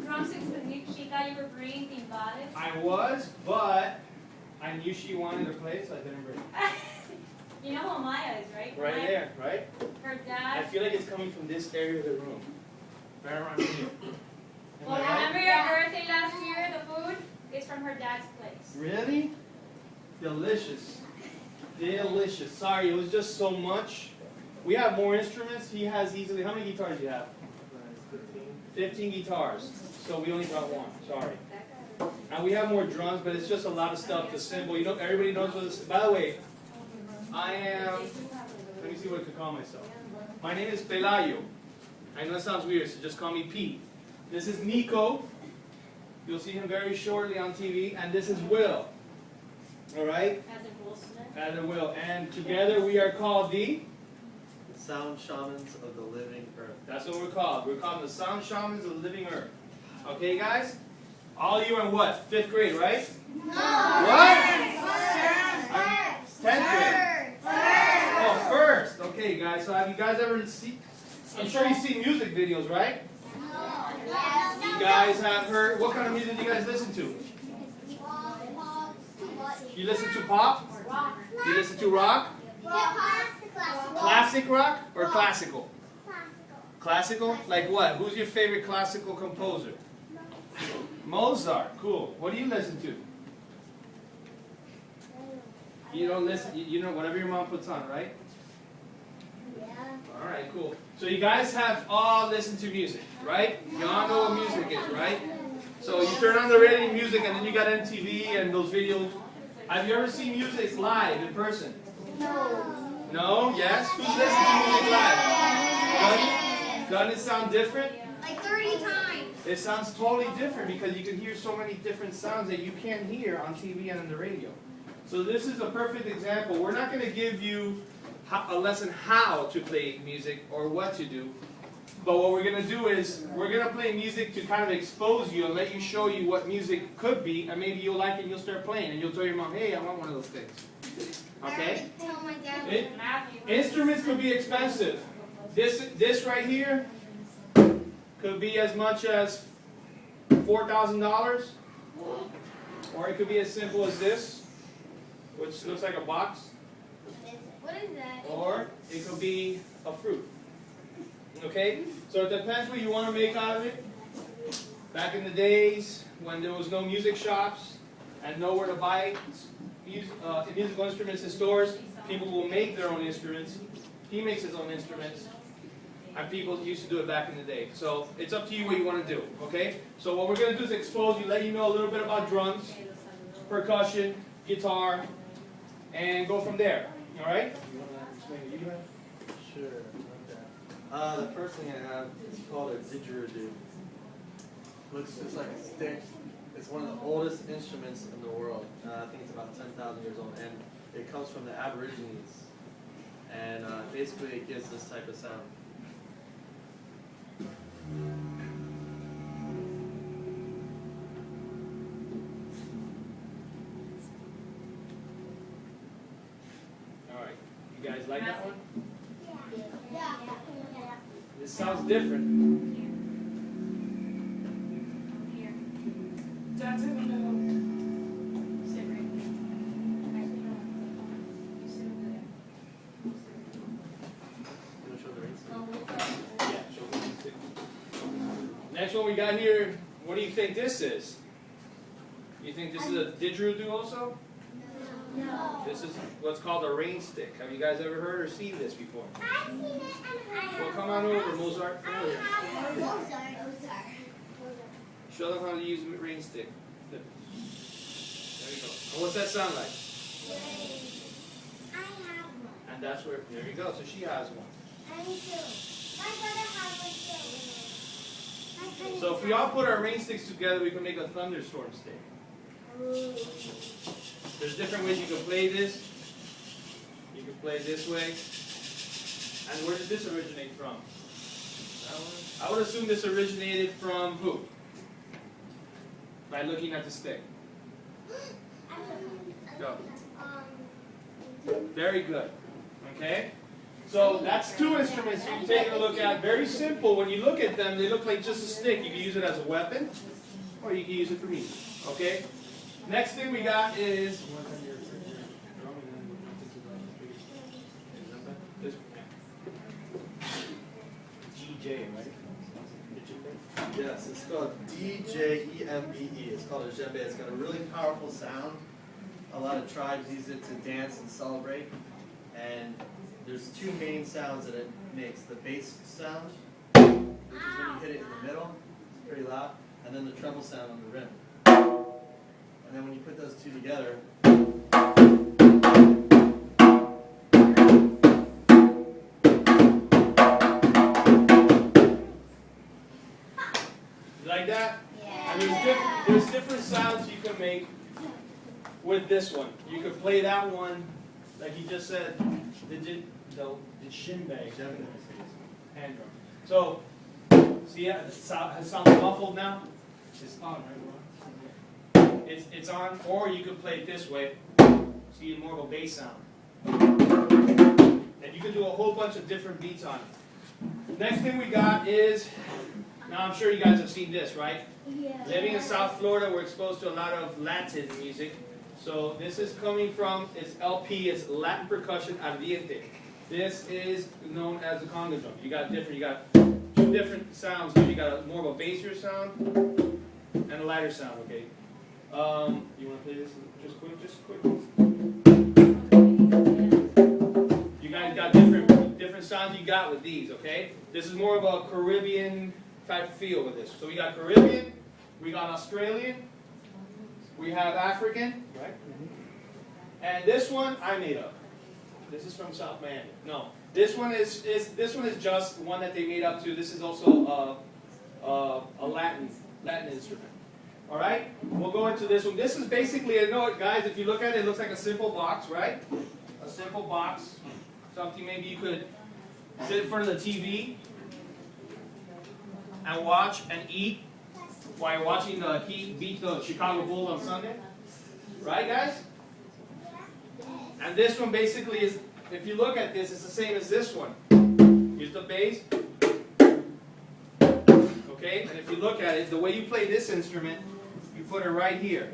drumsticks with she thought you were bringing timbales? I was, but I knew she wanted to play, so I didn't bring it. You know who Maya is, right? Right Maya, there, right? her I dad. feel like it's coming from this area of the room. Right around here. Am Well, I right? remember your birthday last year? The food is from her dad's place. Really? Delicious. Delicious. Sorry, it was just so much. We have more instruments. He has easily, how many guitars do you have? 15 guitars. So we only got one. Sorry. And we have more drums, but it's just a lot of stuff to cymbal. You know, everybody knows what this is. By the way, I am, let me see what I could call myself. My name is Pelayo. I know it sounds weird, so just call me Pete. This is Nico. You'll see him very shortly on TV. And this is Will. All right? As a Will. And together we are called the Sound Shamans of the Living Earth. That's what we're called. We're called the Sound Shamans of the Living Earth. Okay, guys? All of you are in what? 5th grade, right? No. What? 10th grade. Oh, first. Okay, guys. So have you guys ever seen? I'm sure you've seen music videos, right? You guys have heard. What kind of music do you guys listen to? You listen to pop? You listen to rock? Classic rock or classical? Classical? Like what? Who's your favorite classical composer? Mozart. Cool. What do you listen to? You don't listen, you know, whatever your mom puts on, right? All right, cool. So you guys have all listened to music, right? You all know what music is, right? So you turn on the radio music and then you got MTV and those videos. Have you ever seen music live in person? No. No? Yes? Who's listened to music live? Doesn't it sound different? Like 30 times. It sounds totally different because you can hear so many different sounds that you can't hear on TV and on the radio. So this is a perfect example. We're not going to give you a lesson how to play music or what to do. But what we're going to do is we're going to play music to kind of expose you and let you show you what music could be. And maybe you'll like it and you'll start playing. And you'll tell your mom, hey, I want one of those things. Okay? Tell my dad. Instruments could be expensive. This right here could be as much as $4,000. Or it could be as simple as this, which looks like a box. What is that? Or it could be a fruit. Okay? So it depends what you want to make out of it. Back in the days when there was no music shops and nowhere to buy musical instruments in stores, people will make their own instruments. He makes his own instruments. And people used to do it back in the day. So it's up to you what you want to do. Okay? So what we're going to do is expose you, let you know a little bit about drums, percussion, guitar, and go from there. All right? You want to explain what you have? Sure. Okay. The first thing I have is called a didgeridoo. Looks just like a stick. It's one of the oldest instruments in the world. I think it's about 10,000 years old, and it comes from the Aborigines. And basically, it gives this type of sound. All right. You guys like that one? Yeah. This sounds different. That's in the middle. Sit right there. You sit over there. You want to show the rings? Yeah, show me the stick. Next one we got here, what do you think this is? You think this is a didgeridoo also? No. This is what's called a rain stick. Have you guys ever heard or seen this before? I've seen it and Well, come on over, Mozart. Come over. Mozart. Show them how to use a rain stick. There you go. And what's that sound like? I have one. And that's where, there you go. So she has one. I do too. My brother has one too. So if we all put our rain sticks together, we can make a thunderstorm stick. Ooh. There's different ways you can play this. You can play this way. And where did this originate from? I would assume this originated from who? By looking at the stick. Go. Very good. Okay? So that's two instruments you're taking a look at. Very simple. When you look at them, they look like just a stick. You can use it as a weapon, or you can use it for music. Okay? Next thing we got is this GJ, right? Yes, it's called DJEMBE. It's called a djembe. It's got a really powerful sound. A lot of tribes use it to dance and celebrate. And there's two main sounds that it makes. The bass sound, which is when you hit it in the middle, it's pretty loud, and then the treble sound on the rim. And then when you put those two together, like that? And there's different sounds you can make with this one. You could play that one, like you just said, the shinbei, hand drum. So, see, yeah, it sounds muffled now. It's on, right? It's on, or you could play it this way. So you get more of a bass sound. And you can do a whole bunch of different beats on it. Next thing we got is, now I'm sure you guys have seen this, right? Yeah. Living in South Florida, we're exposed to a lot of Latin music. So this is coming from, its LP, it's Latin Percussion Ardiente. This is known as the conga drum. You got two different sounds. You got more of a bassier sound and a lighter sound, okay? You want to play this just quick? You guys got different sounds you got with these, okay? This is more of a Caribbean type feel with this. So we got Caribbean, we got Australian, we have African, right? And this one I made up. This is from South Miami. No, this one is just one that they made up too. This is also a Latin instrument. All right, we'll go into this one. This is basically a note, guys. If you look at it, it looks like a simple box, right? A simple box. Something maybe you could sit in front of the TV and watch and eat while you're watching the Heat beat the Chicago Bulls on Sunday. Right, guys? And this one basically is, if you look at this, it's the same as this one. Here's the bass. Okay? And if you look at it, the way you play this instrument, you put it right here.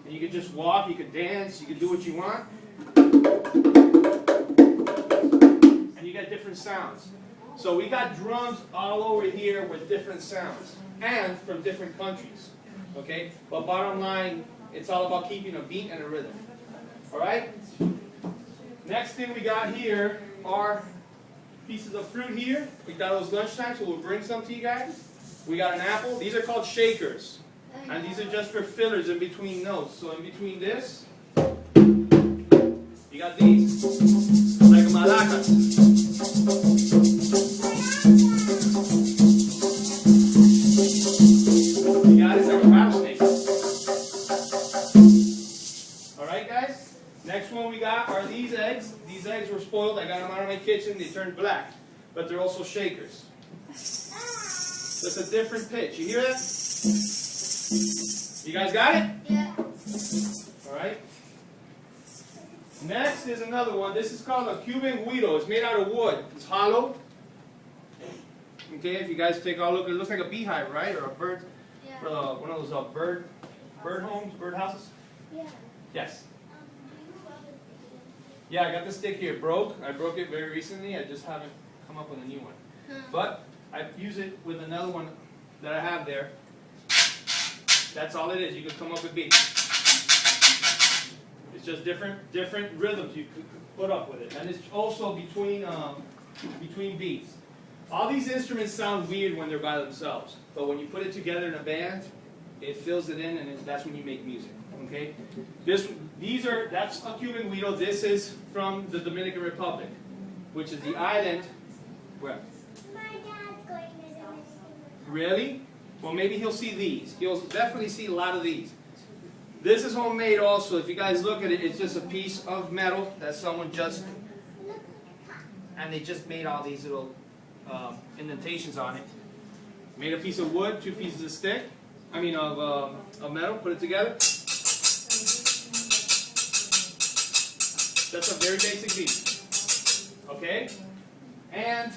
And you can just walk, you can dance, you can do what you want. And you get different sounds. So we got drums all over here with different sounds. And from different countries. Okay? But bottom line, it's all about keeping a beat and a rhythm. Alright? Next thing we got here are pieces of fruit here. We got those lunchtime, so we'll bring some to you guys. We got an apple. These are called shakers. And these are just for fillers in between notes. So in between this, you got these. Like maracas. You got it like a rattlesnake. Alright guys? Next one we got are these eggs. These eggs were spoiled. I got them out of my kitchen. They turned black. But they're also shakers. That's a different pitch. You hear that? You guys got it? Yeah. Alright. Next is another one. This is called a Cuban guido. It's made out of wood. It's hollow. Okay, if you guys take a look, it looks like a beehive, right? Or a bird. Yeah. One of those bird homes, bird houses. Yeah. Yes. Yeah, I got this stick here. I broke it very recently. I just haven't come up with a new one. But I use it with another one that I have there. That's all it is. You can come up with beats. It's just different rhythms you could put up with it, and it's also between beats. All these instruments sound weird when they're by themselves, but when you put it together in a band, it fills it in, and that's when you make music. Okay, that's a Cuban guido. This is from the Dominican Republic, which is the island. Where? My dad's going to the Dominican. Really? Well, maybe he'll see these. He'll definitely see a lot of these. This is homemade also. If you guys look at it, it's just a piece of metal that someone just, and they just made all these little indentations on it. Made a piece of wood, two pieces of stick, of metal, put it together. That's a very basic beat. Okay? And